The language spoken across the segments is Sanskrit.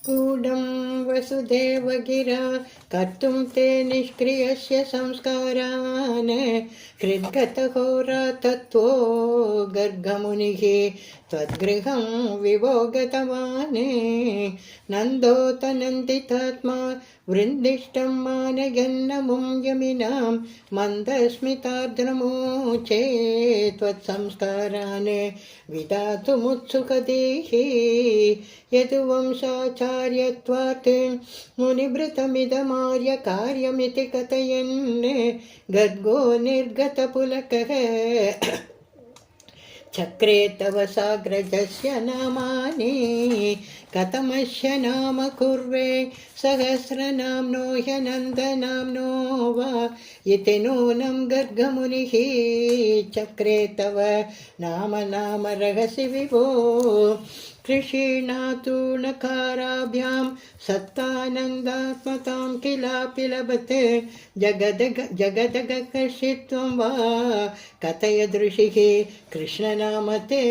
गूढं वसुदेव गिरा कर्तुं ते निष्क्रियस्य संस्कारान् हृद्गतहोरातत्त्वो गर्गमुनिः त्वद्गृहं विभोगतवान् नन्दोतनन्दितात्मा वृन्दिष्टं मानयन्नमुं यमिनां मन्दस्मितार्द्रमूचे त्वत्संस्कारान् विधातुमुत्सुकदेः यदुवंशाचार्यत्वात् मुनिभृतमिदमार्य कार्यमिति कथयन् गर्गो निर्गतपुलकः चक्रे तव साग्रजस्य नामानि कथमस्य नाम कुर्वे सहस्रनाम्नो ह्यनन्दनाम्नो वा इति नूनं गर्गमुनिः चक्रे तव नाम रहसि विभो कृषीणातूर्णकाराभ्यां सत्तानन्दात्मतां किलापि लभते जगदगकर्षित्वं वा कथय दृशिः कृष्णनाम ते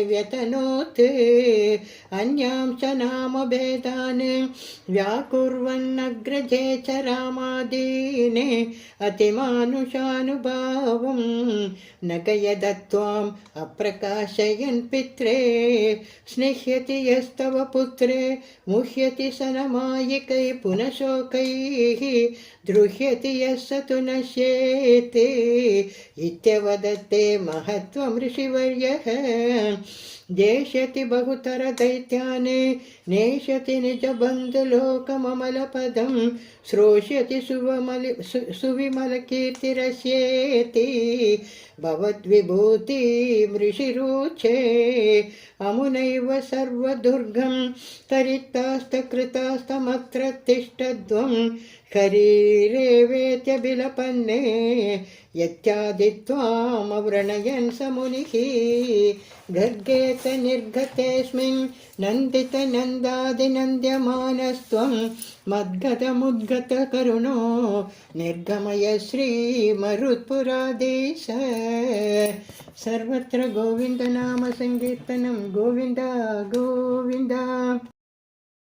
व्यतनोत् अन्यां च नामभेदान् व्याकुर्वन्नग्रजे च रामादीने अतिमानुषानुभावं न गयदत्वाम् अप्रकाशयन् पित्रे स्निह्यति यस्तव पुत्रे मुह्यति सनमायिकै पुनः शोकैः द्रुह्यति यः स तु नश्येते इत्यवदत्ते महत्त्वं ऋषिवर्यः देश्यति बहुतर दैत्यान् नेष्यति निजबन्धुलोकममलपदं श्रोष्यति सुविमलकीर्तिरस्येति भवद्विभूतिमृषिरुचे अमुनैव सर्वदुर्गं तरितास्तकृतास्तमत्र तिष्ठध्वं शरीरेवेत्यभिलपन्ने यत्यादित्वामवृणयन् स मुनिः गर्गेत निर्गतेऽस्मिन् नन्दितनन्दादिनन्द्यमानस्त्वं मद्गतमुद्गतकरुणो निर्गमय श्रीमरुत्पुराधीश सर्वत्र गोविन्दनाम संकीर्तनं गोविन्द गोविन्द।